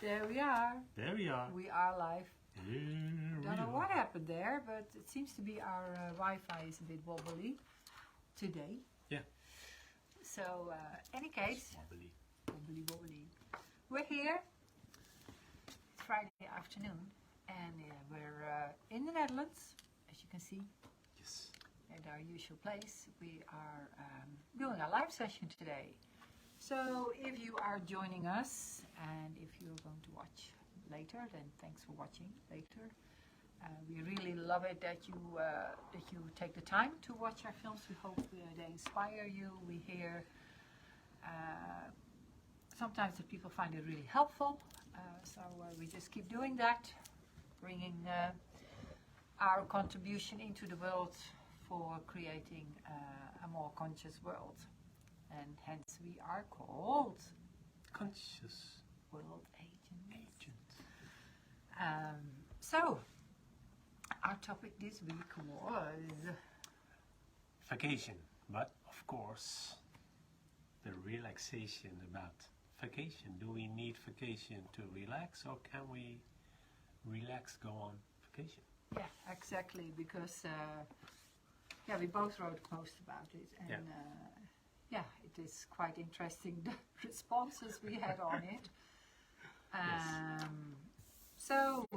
There we are. There we are. We are live. Don't know what are. happened there, but it seems to be our Wi-Fi is a bit wobbly today. Yeah. So, any case, Wobbly. wobbly. We're here. It's Friday afternoon, and we're in the Netherlands, as you can see. Yes. At our usual place. We are doing a live session today. So if you are joining us and if you're going to watch later, then thanks for watching later. We really love it that you take the time to watch our films. We hope they inspire you. We hear sometimes that people find it really helpful. So we just keep doing that, bringing our contribution into the world for creating a more conscious world. And hence we are called Conscious World Agents. So, our topic this week was vacation, but of course the relaxation about vacation. Do we need vacation to relax, or can we relax, go on vacation? yeah, exactly, because we both wrote a post about it, and it is quite interesting the responses we had on it. So,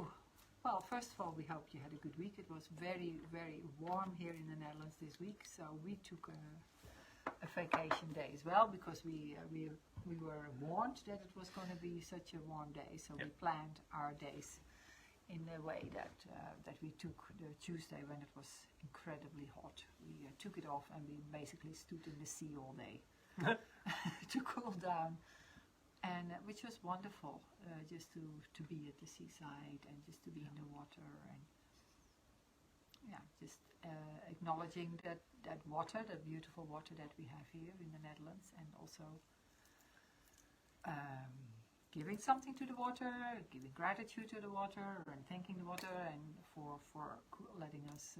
well, first of all, we hope you had a good week. It was very, very warm here in the Netherlands this week, so we took a vacation day as well, because we were warned that it was going to be such a warm day, so we planned our days in a way that we took the Tuesday when it was incredibly hot. We took it off and we basically stood in the sea all day to cool down, and which was wonderful, just to be at the seaside and just to be in the water, and just acknowledging that water, the beautiful water that we have here in the Netherlands, and also giving something to the water, giving gratitude to the water, and thanking the water and for letting us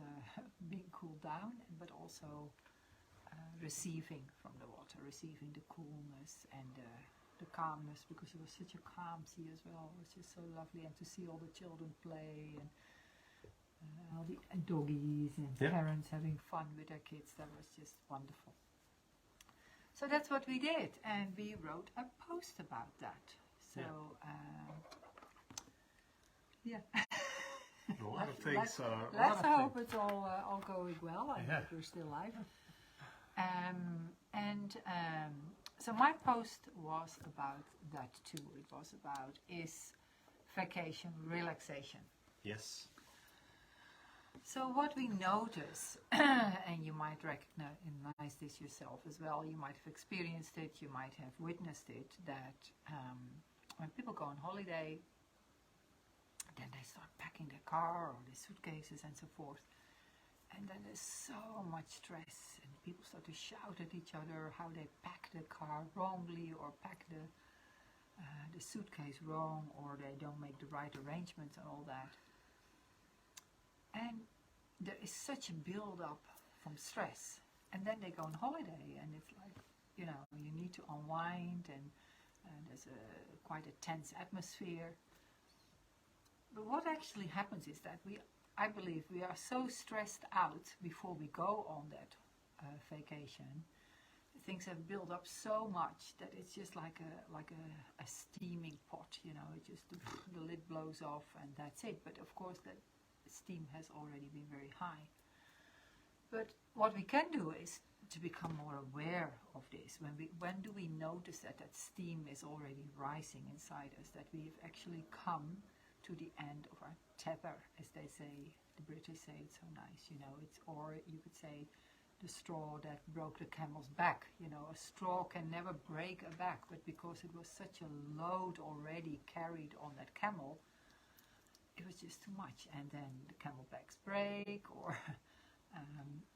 being cooled down, but also receiving from the water, receiving the coolness and the calmness, because it was such a calm sea as well. It was just so lovely, and to see all the children play, and all the doggies and parents having fun with their kids. That was just wonderful. So that's what we did, and we wrote a post about that. So, A lot of things are. Let's hope it's all going well and that we're still live. So my post was about that too. It was about, is vacation relaxation? Yes. So what we notice, and you might recognize this yourself as well, you might have experienced it, you might have witnessed it, that when people go on holiday, then they start packing their car or their suitcases and so forth. And then there's so much stress, and people start to shout at each other how they pack the car wrongly, or pack the suitcase wrong, or they don't make the right arrangements and all that. And there is such a build-up from stress. And then they go on holiday, and it's like, you need to unwind, and there's quite a tense atmosphere. But what actually happens is that I believe we are so stressed out before we go on that vacation. Things have built up so much that it's just like a steaming pot, it just the lid blows off and that's it. But of course that steam has already been very high. But what we can do is to become more aware of this. When do we notice that steam is already rising inside us, that we've actually come to the end of our tether, as they say, the British say it so nice, or you could say the straw that broke the camel's back. A straw can never break a back, but because it was such a load already carried on that camel, it was just too much, and then the camelbacks break, or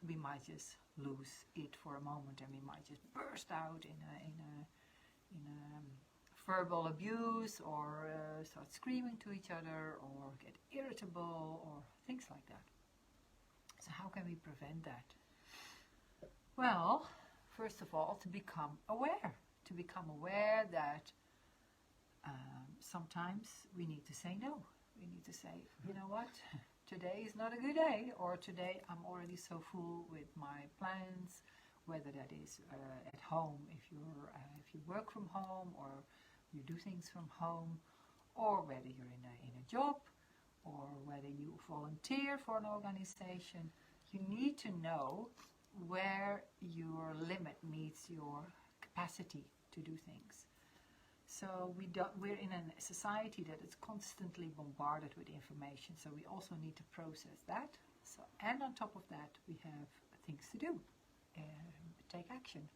we might just lose it for a moment, and we might just burst out in a verbal abuse, or start screaming to each other, or get irritable, or things like that. So how can we prevent that? Well, first of all, to become aware that sometimes we need to say no. We need to say, you know what, today is not a good day, or today I'm already so full with my plans, whether that is at home, if you work from home, or you do things from home, or whether you're in a job, or whether you volunteer for an organization. You need to know where your limit meets your capacity to do things. So we're in a society that is constantly bombarded with information, so we also need to process that. So, and on top of that, we have things to do and take action.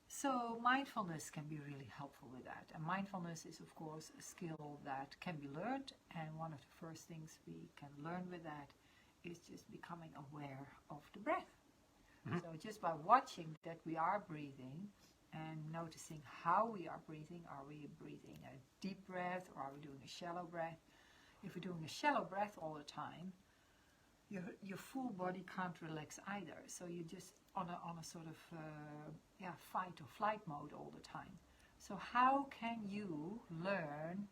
So mindfulness can be really helpful with that. And mindfulness is, of course, a skill that can be learned. And one of the first things we can learn with that is just becoming aware of the breath. So just by watching that we are breathing and noticing how we are breathing. Are we breathing a deep breath, or are we doing a shallow breath? If we're doing a shallow breath all the time, your full body can't relax either. So you're just on a sort of fight or flight mode all the time. So how can you learn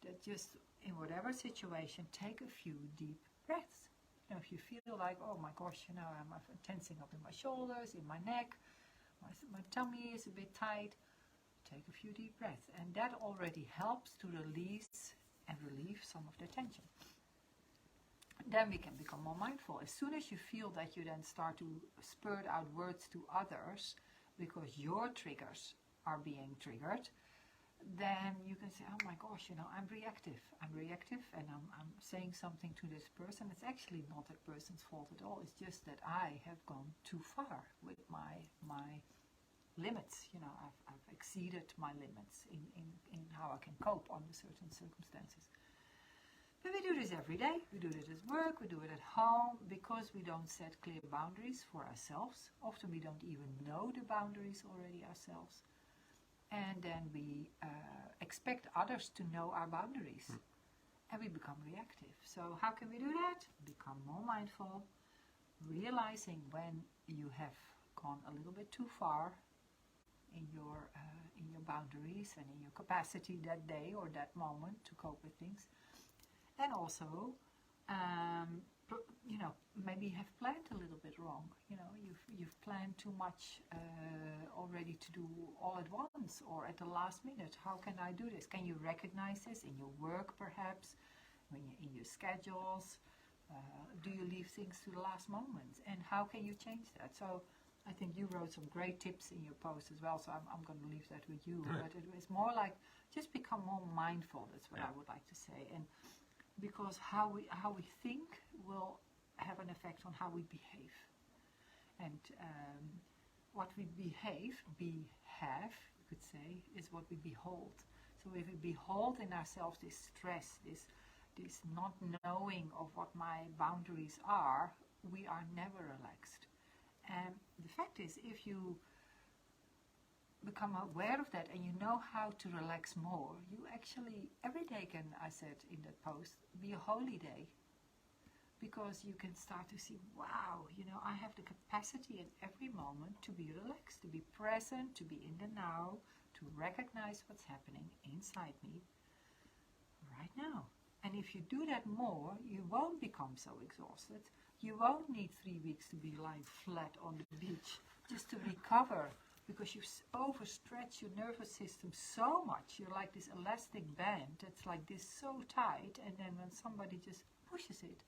that just in whatever situation, take a few deep breaths? You know, if you feel like, oh my gosh, you know, I'm tensing up in my shoulders, in my neck, my tummy is a bit tight, take a few deep breaths. And that already helps to release and relieve some of the tension. Then we can become more mindful. As soon as you feel that you then start to spurt out words to others because your triggers are being triggered, then you can say, oh my gosh, you know, I'm reactive and I'm saying something to this person. It's actually not that person's fault at all. It's just that I have gone too far with my limits. You know, I've exceeded my limits in how I can cope under certain circumstances. But we do this every day. We do it at work, we do it at home, because we don't set clear boundaries for ourselves. Often we don't even know the boundaries already ourselves. And then we expect others to know our boundaries. And we become reactive. So how can we do that? Become more mindful, realizing when you have gone a little bit too far in your boundaries and in your capacity that day or that moment to cope with things. And also, you know, maybe you have planned a little bit wrong. You know, you've planned too much already to do all at once or at the last minute. How can I do this? Can you recognize this in your work, perhaps, in your schedules? Do you leave things to the last moment? And how can you change that? So I think you wrote some great tips in your post as well, so I'm going to leave that with you. But it was more like, just become more mindful. That's what I would like to say. And because how we think will have an effect on how we behave. And what we have, you could say, is what we behold. So if we behold in ourselves this stress, this not knowing of what my boundaries are, we are never relaxed. And the fact is, if you become aware of that and you know how to relax more, you actually, every day can, I said in that post, be a holy day. Because you can start to see, wow, you know, I have the capacity in every moment to be relaxed, to be present, to be in the now, to recognize what's happening inside me right now. And if you do that more, you won't become so exhausted. You won't need 3 weeks to be lying flat on the beach just to recover, because you've overstretched your nervous system so much. You're like this elastic band that's like this, so tight, and then when somebody just pushes it,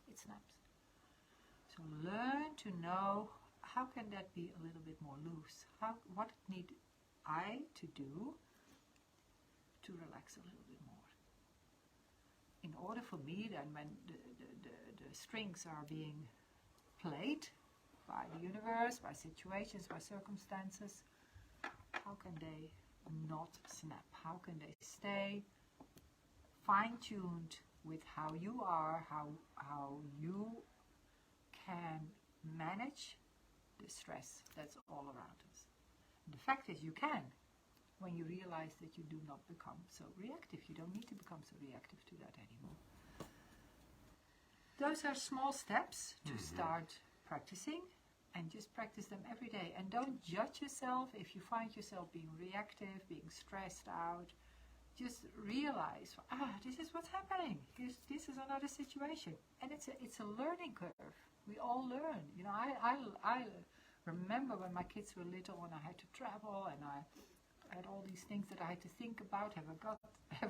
it snaps. So learn to know, how can that be a little bit more loose? What need I to do to relax a little bit more? In order for me, then, when the strings are being played by the universe, by situations, by circumstances, how can they not snap? How can they stay fine-tuned with how you are, how you can manage the stress that's all around us? And the fact is, you can, when you realize that you do not become so reactive. You don't need to become so reactive to that anymore. Those are small steps to start practicing, and just practice them every day. And don't judge yourself if you find yourself being reactive, being stressed out. just realize, this is what's happening. This is another situation, and it's a learning curve. We all learn. You know, I remember when my kids were little and I had to travel and I had all these things that I had to think about. Have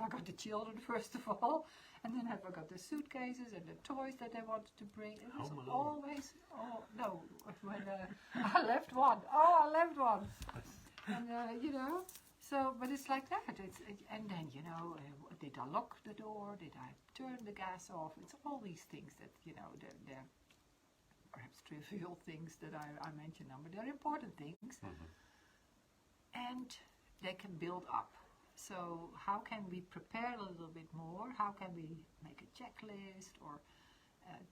I got the children first of all, and then have I got the suitcases and the toys that they wanted to bring? It was always, no, when I left one. I left one, and you know. So, but it's like that. And then, you know, did I lock the door? Did I turn the gas off? It's all these things that, you know, they're perhaps trivial things that I mention now, but they're important things. And they can build up. So how can we prepare a little bit more? How can we make a checklist or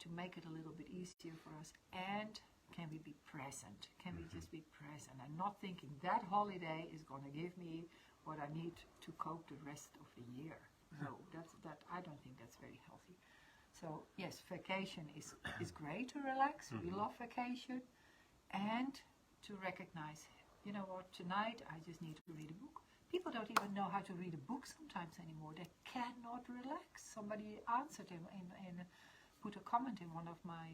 to make it a little bit easier for us? And can we be present? Can we just be present and not thinking that holiday is going to give me what I need to cope the rest of the year? No, that I don't think that's very healthy. So yes, vacation is great to relax. We love vacation, and to recognize, you know what, tonight I just need to read a book. People don't even know how to read a book sometimes anymore. They cannot relax. Somebody answered him and put a comment in one of my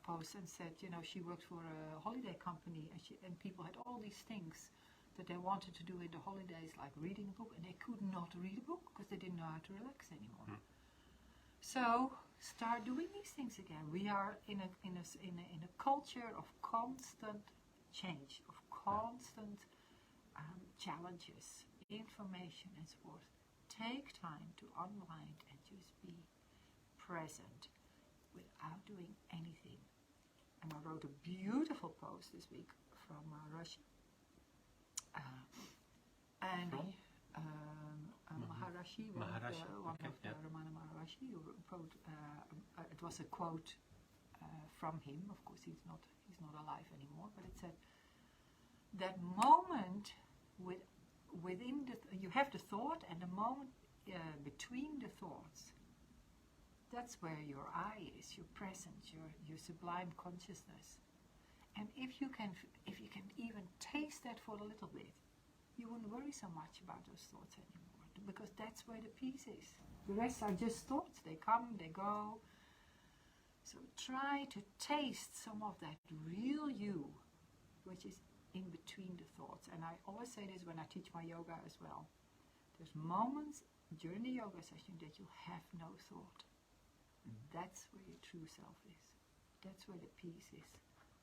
posts and said, you know, she worked for a holiday company and people had all these things that they wanted to do in the holidays, like reading a book, and they could not read a book because they didn't know how to relax anymore. So start doing these things again. We are in a culture of constant change, of constant challenges, information, and so forth. Take time to unwind and just be present without doing anything. And I wrote a beautiful post this week from Russia. Maharishi, one of the Ramana Maharishi, who wrote, it was a quote from him. Of course, he's not alive anymore, but it said, that moment within you have the thought, and the moment between the thoughts, that's where your I is, your presence, your sublime consciousness. And if you can even taste that for a little bit, you wouldn't worry so much about those thoughts anymore, because that's where the peace is. The rest are just thoughts. They come, they go. So try to taste some of that real you, which is in between the thoughts. And I always say this when I teach my yoga as well. There's moments during the yoga session that you have no thought. That's where your true self is. That's where the peace is.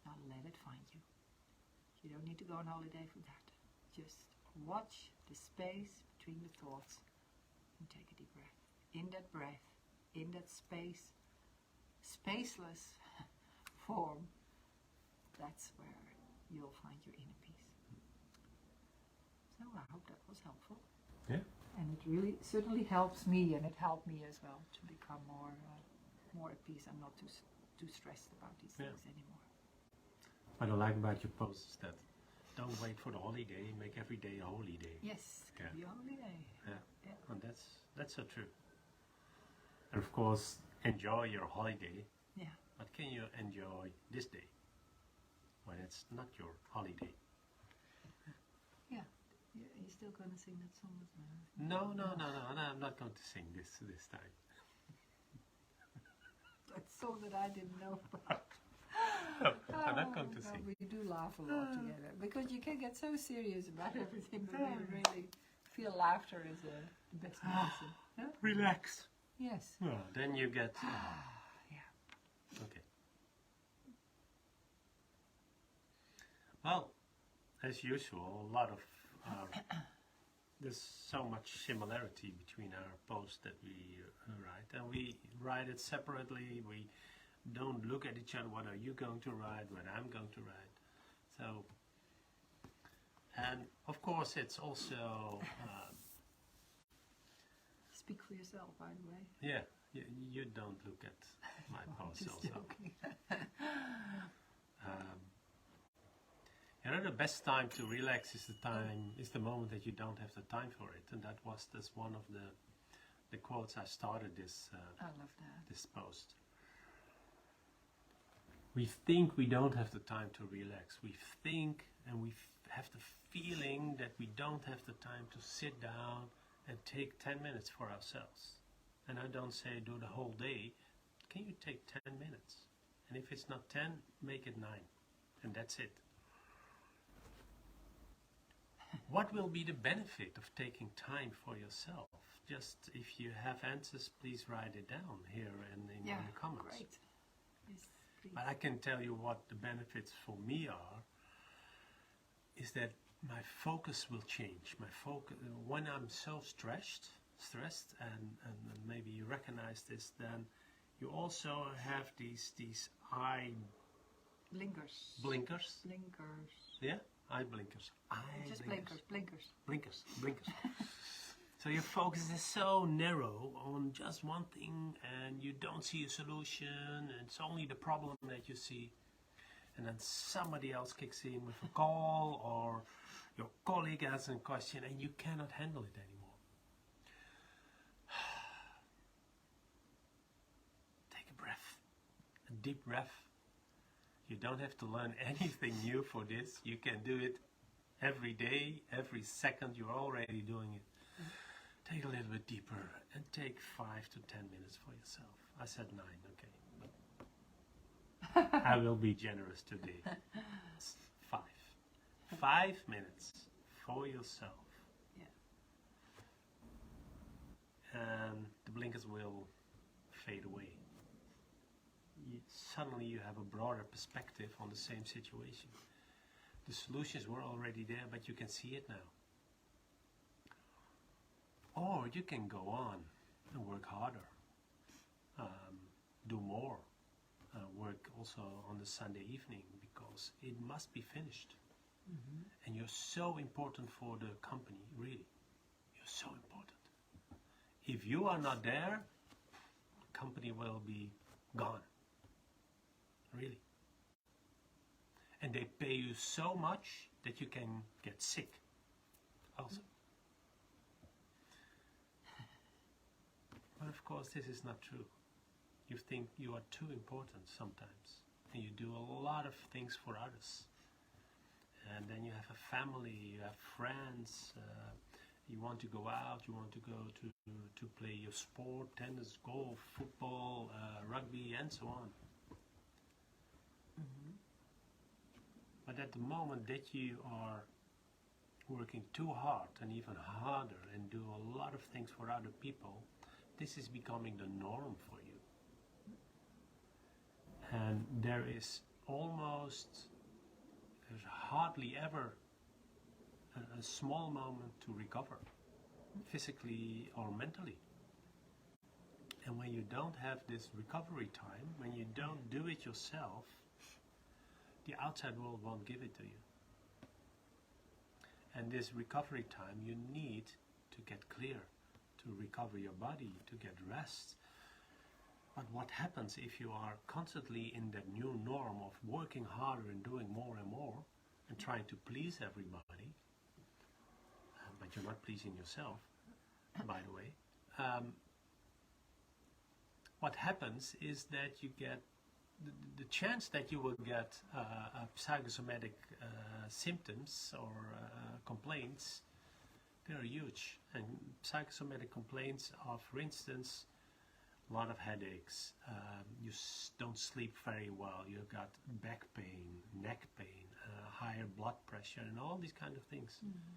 Now let it find you. You don't need to go on holiday for that. Just watch the space between the thoughts and take a deep breath. In that breath, in that spaceless form, that's where you'll find your inner peace. So I hope that was helpful. Yeah. And it really certainly helps me, and it helped me as well to become more at peace. I'm not too stressed about these things anymore. What I like about your post is that don't wait for the holiday, make every day a holy day. Yes, it can be a holiday. Yeah. And that's so true. And of course, enjoy your holiday. Yeah. But can you enjoy this day when it's not your holiday? Yeah. You're still going to sing that song with me? No, I'm not going to sing this time. That song that I didn't know about. No, I'm not going to sing. We do laugh a lot together, because you can get so serious about everything, but we really feel laughter is the best medicine. Huh? Relax. Yes. Well, then you get... Yeah. Okay. Well, as usual, a lot of there's so much similarity between our posts that we write, and we write it separately. We don't look at each other. What are you going to write? What I'm going to write? So, and of course, it's also Speak for yourself, by the way. yeah. You don't look at my posts Just also. joking. You know, the best time to relax is the moment that you don't have the time for it, and that's one of the quotes I started this I love that. this post. We think we don't have the time to relax. We think and we have the feeling that we don't have the time to sit down and take 10 minutes for ourselves. And I don't say do the whole day. Can you take 10 minutes? And if it's not 10, make it 9. And that's it. What will be the benefit of taking time for yourself? Just if you have answers, please write it down here and in the comments. Great. Yes, please. But I can tell you what the benefits for me are, is that my focus will change. My focus, when I'm so stressed, and maybe you recognize this, then you also have these eye blinkers. Yeah, eye blinkers. Just blinkers. Blinkers. So your focus is so narrow on just one thing, and you don't see a solution, and it's only the problem that you see. And then somebody else kicks in with a call, or your colleague asks a question, and you cannot handle it anymore. Take a breath, a deep breath. You don't have to learn anything new for this. You can do it every day, every second. You're already doing it. Take a little bit deeper and take 5 to 10 minutes for yourself. I said 9, okay. But I will be generous today. It's 5. 5 minutes for yourself. Yeah. And the blinkers will fade away. Suddenly you have a broader perspective on the same situation. The solutions were already there, but you can see it now. Or you can go on and work harder, do more, work also on the Sunday evening, because it must be finished. Mm-hmm. And you're so important for the company, really. You're so important. If you are not there, the company will be gone. Really. And they pay you so much that you can get sick also. But of course this is not true. You think you are too important sometimes, and you do a lot of things for others. And then you have a family, you have friends, you want to go out, you want to go to play your sport, tennis, golf, football, rugby, and so on. Mm-hmm. But at the moment that you are working too hard and even harder and do a lot of things for other people, this is becoming the norm for you. And there's hardly ever a small moment to recover, physically or mentally. And when you don't have this recovery time, when you don't do it yourself, the outside world won't give it to you. And this recovery time you need to get clear, to recover your body, to get rest. But what happens if you are constantly in that new norm of working harder and doing more and more and trying to please everybody, but you're not pleasing yourself, by the way, what happens is that you get the chance that you will get psychosomatic symptoms or complaints, they're huge. And psychosomatic complaints are, for instance, a lot of headaches, you don't sleep very well, you've got back pain, neck pain, higher blood pressure, and all these kind of things. Mm-hmm.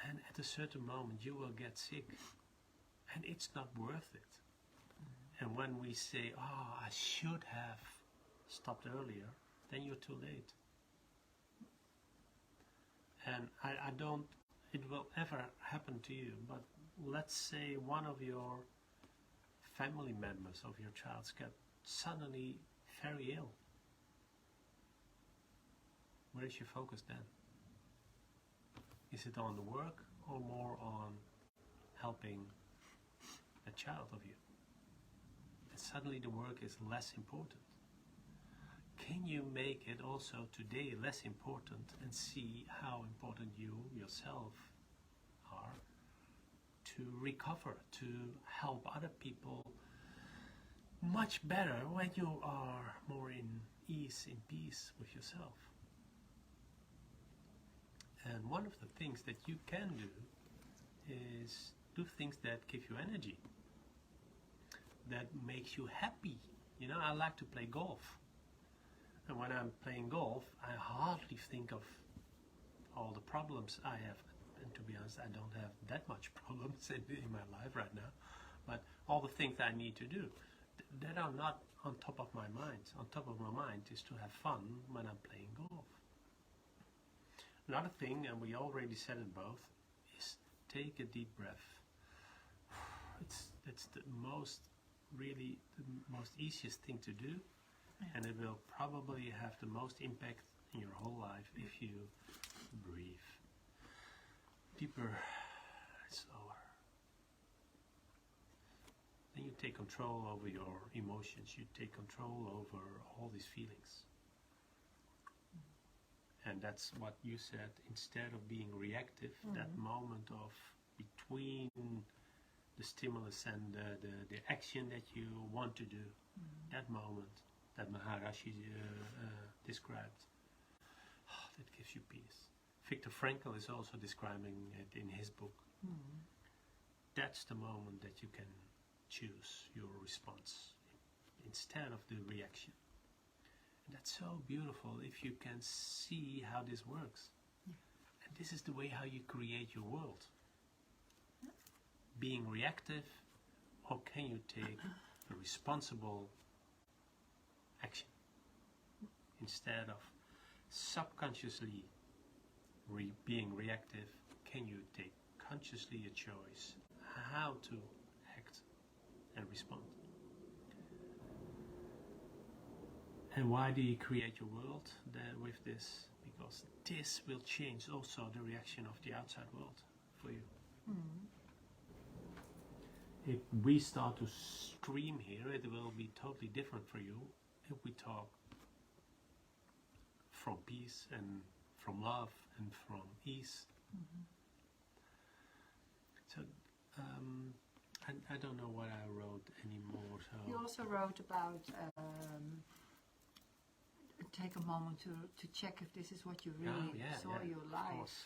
And at a certain moment you will get sick, and it's not worth it. Mm-hmm. And when we say, oh, I should have stopped earlier, then you're too late. And I don't, it will ever happen to you, but let's say one of your family members of your child get suddenly very ill. Where is your focus then? Is it on the work or more on helping a child of you? And suddenly the work is less important. Can you make it also today less important and see how important you yourself are to recover, to help other people much better when you are more in ease, in peace with yourself? And one of the things that you can do is do things that give you energy, that makes you happy. You know, I like to play golf. And when I'm playing golf, I hardly think of all the problems I have. And to be honest, I don't have that much problems in my life right now. But all the things I need to do, that are not on top of my mind. On top of my mind is to have fun when I'm playing golf. Another thing, and we already said it both, is take a deep breath. It's the most easiest thing to do, and it will probably have the most impact in your whole life if you breathe deeper and slower. Then you take control over your emotions, you take control over all these feelings. And that's what you said, instead of being reactive, that moment of between the stimulus and the action that you want to do, that moment that Maharaji described, that gives you peace. Viktor Frankl is also describing it in his book. That's the moment that you can choose your response instead of the reaction. And that's so beautiful if you can see how this works. And this is the way how you create your world. Being reactive, or can you take a responsible action instead of subconsciously being reactive? Can you take consciously a choice how to act and respond? And why do you create your world with this? Because this will change also the reaction of the outside world for you. If we start to stream here, it will be totally different for you if we talk from peace and from love and from ease. So I don't know what I wrote anymore. So You also wrote about take a moment to check if this is what you really saw your life. Of course,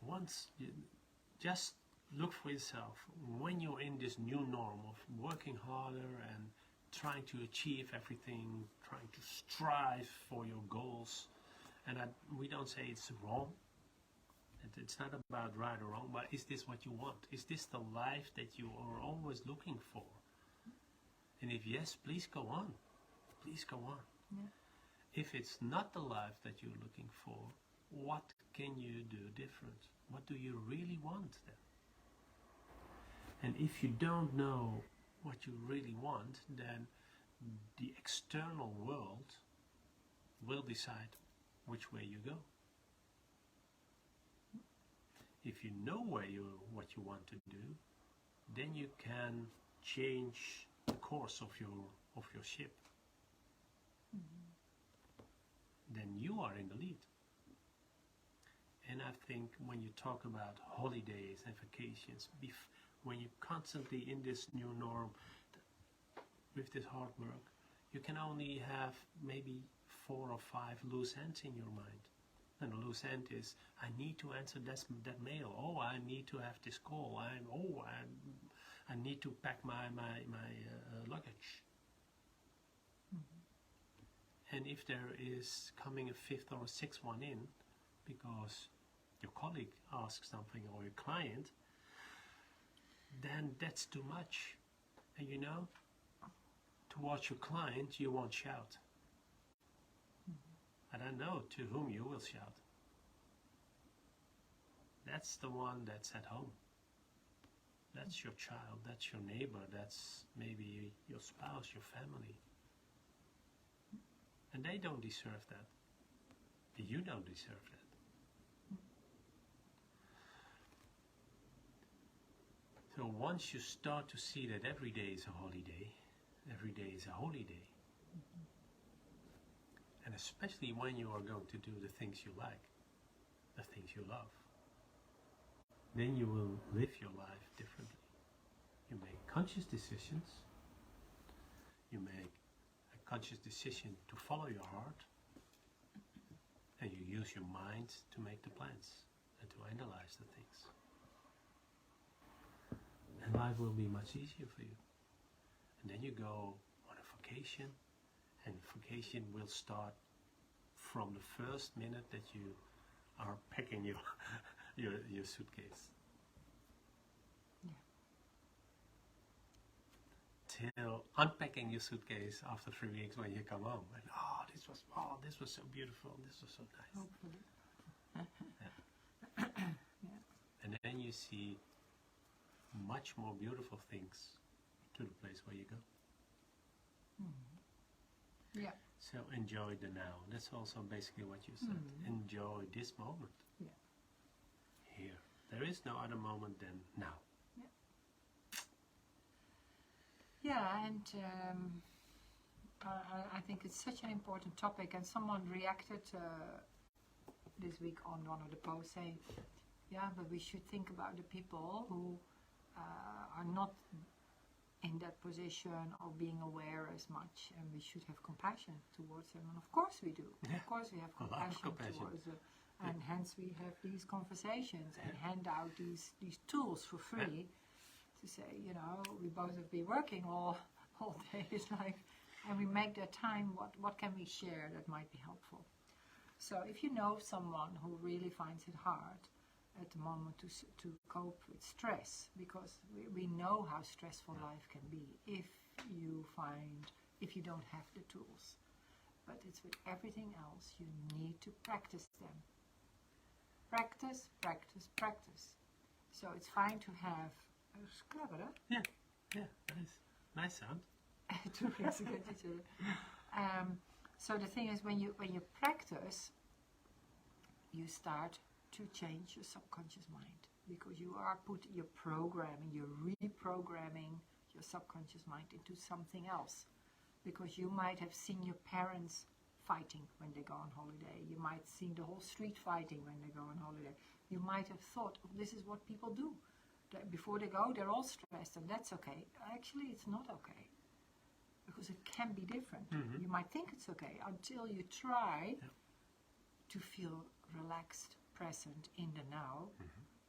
Once you just look for yourself, when you're in this new norm of working harder and trying to achieve everything, trying to strive for your goals, and we don't say it's wrong. It's not about right or wrong, but is this what you want? Is this the life that you are always looking for? And if yes, please go on. Please go on. If it's not the life that you're looking for, what can you do different? What do you really want then? And if you don't know what you really want, then the external world will decide which way you go. If you know what you want to do, then you can change the course of your ship. Then you are in the lead. And I think when you talk about holidays and vacations, when you're constantly in this new norm with this hard work, you can only have maybe 4 or 5 loose ends in your mind. And a loose end is, I need to answer that mail. Oh, I need to have this call. I need to pack my luggage. And if there is coming a 5th or a 6th one in, because your colleague asks something or your client, then that's too much. And you know, towards your client, you won't shout. I don't know to whom you will shout. That's the one that's at home. That's your child, that's your neighbor, that's maybe your spouse, your family. And they don't deserve that. You don't deserve that. So once you start to see that every day is a holiday, every day is a holy day, and especially when you are going to do the things you like, the things you love, then you will live your life differently. You make conscious decisions, you make a conscious decision to follow your heart, And you use your mind to make the plans and to analyze the things. And life will be much easier for you. And then you go on a vacation, and vacation will start from the first minute that you are packing your your suitcase. Yeah. Till unpacking your suitcase after 3 weeks when you come home. And this was so beautiful, this was so nice. Hopefully. Yeah. Yeah. And then you see much more beautiful things to the place where you go. Yeah. So enjoy the now. That's also basically what you said. Enjoy this moment. Yeah. Here. There is no other moment than now. Yeah, and I think it's such an important topic, and someone reacted this week on one of the posts saying, yeah, but we should think about the people who are not in that position or being aware as much, and we should have compassion towards them. And of course we do. Yeah. Of course we have compassion towards them. And hence we have these conversations and hand out these tools for free to say, you know, we both have been working all day. It's like, and we make that time, what can we share that might be helpful? So if you know someone who really finds it hard at the moment to cope with stress, because we know how stressful life can be if you don't have the tools. But it's with everything else, you need to practice them. Practice, practice, practice. So it's fine to have, it's clever, huh? Yeah, nice sound. Two things against each other. So the thing is, when you practice, you start to change your subconscious mind, because you're reprogramming your subconscious mind into something else, because you might have seen your parents fighting when they go on holiday. You might have seen the whole street fighting when they go on holiday. You might have thought, oh, this is what people do. Before they go, they're all stressed, and that's okay. Actually, it's not okay, because it can be different. You might think it's okay until you try to feel relaxed, present in the now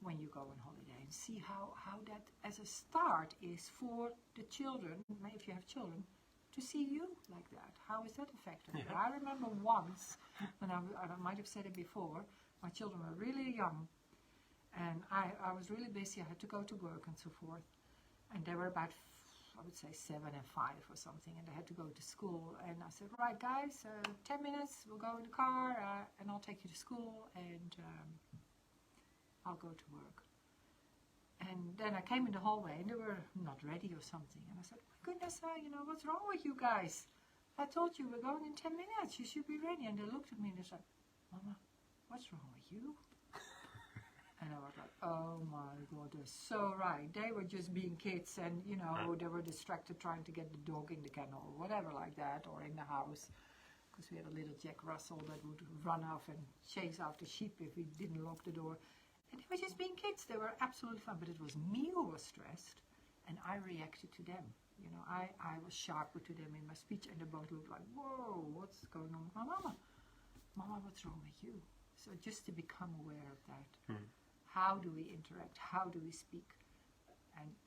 when you go on holiday, and see how that as a start is for the children, if you have children, to see you like that. How is that effective? Yeah. I remember once, and I might have said it before, my children were really young, and I was really busy. I had to go to work and so forth, and they were about, I would say, 7 and 5 or something, and they had to go to school. And I said, right guys, 10 minutes, we'll go in the car, and I'll take you to school, and I'll go to work. And then I came in the hallway, and they were not ready or something. And I said, my goodness, what's wrong with you guys? I told you we're going in 10 minutes. You should be ready. And they looked at me and they said, Mama, what's wrong with you? And I was like, oh my God, they're so right. They were just being kids, and they were distracted trying to get the dog in the kennel or whatever like that, or in the house, because we had a little Jack Russell that would run off and chase after sheep if we didn't lock the door. And they were just being kids. They were absolutely fine, but it was me who was stressed, and I reacted to them. I was sharper to them in my speech, and they both looked like, whoa, what's going on with my mama? Mama, what's wrong with you? So just to become aware of that. How do we interact? How do we speak?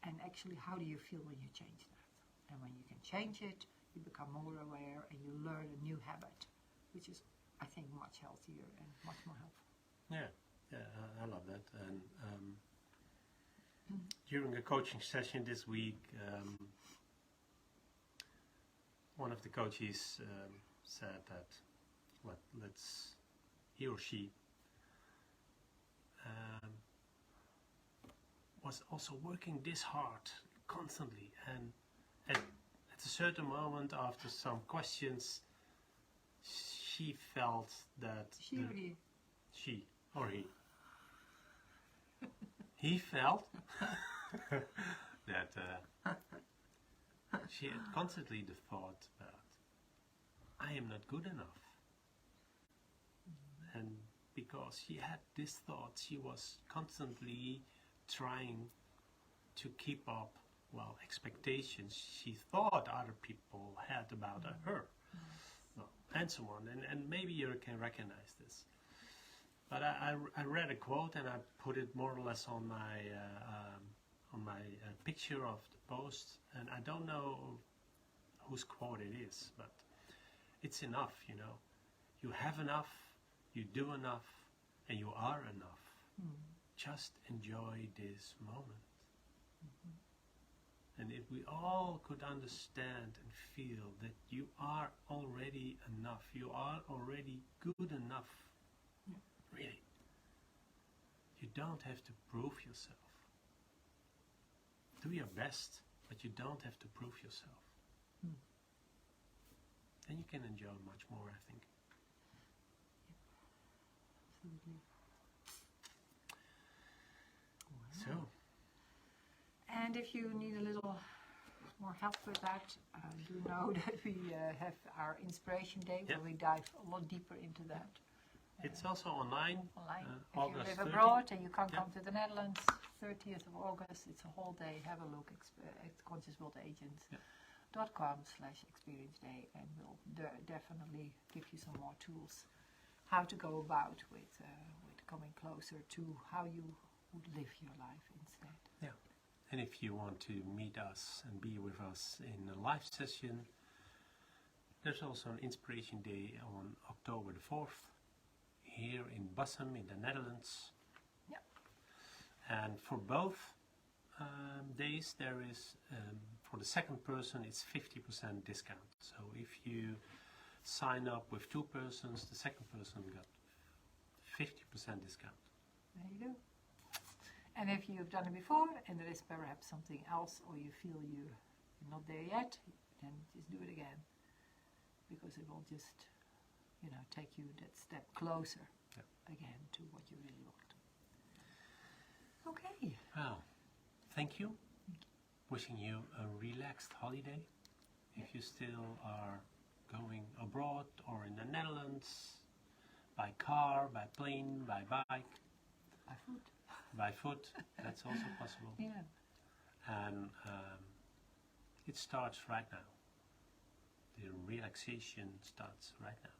And actually, how do you feel when you change that? And when you can change it, you become more aware, and you learn a new habit, which is, I think, much healthier and much more helpful. Yeah, I love that. And during a coaching session this week, one of the coaches said that, he or she was also working this hard constantly, and at a certain moment, after some questions, she felt that She or he? He felt that she had constantly the thought about, I am not good enough. And because she had this thought, she was constantly trying to keep up, expectations she thought other people had about her. And so on. And maybe you can recognize this. But I read a quote and I put it more or less on my picture of the post, and I don't know whose quote it is, but it's enough, you know. You have enough, you do enough, and you are enough. Just enjoy this moment. And if we all could understand and feel that you are already enough, you are already good enough, really. You don't have to prove yourself. Do your best, but you don't have to prove yourself. Then you can enjoy much more, I think. Absolutely. So, and if you need a little more help with that, do know that we have our Inspiration Day where we dive a lot deeper into that. it's also online. If you August live 30th. abroad and you can't come to the Netherlands, 30th of August, it's a whole day. Have a look at consciousworldagents.com/experience day, and we'll definitely give you some more tools how to go about with coming closer to how you would live your life instead. Yeah. And if you want to meet us and be with us in a live session, there's also an Inspiration Day on October the 4th here in Bussum in the Netherlands. Yeah. And for both days there is, for the second person, it's 50% discount. So if you sign up with 2 persons, the second person got 50% discount. There you go. And if you've done it before and there is perhaps something else, or you feel you're not there yet, then just do it again, because it will just, you know, take you that step closer again to what you really want. Okay. Well, thank you. Wishing you a relaxed holiday. If you still are going abroad or in the Netherlands, by car, by plane, by bike. By foot. By foot, that's also possible. Yeah. And it starts right now. The relaxation starts right now.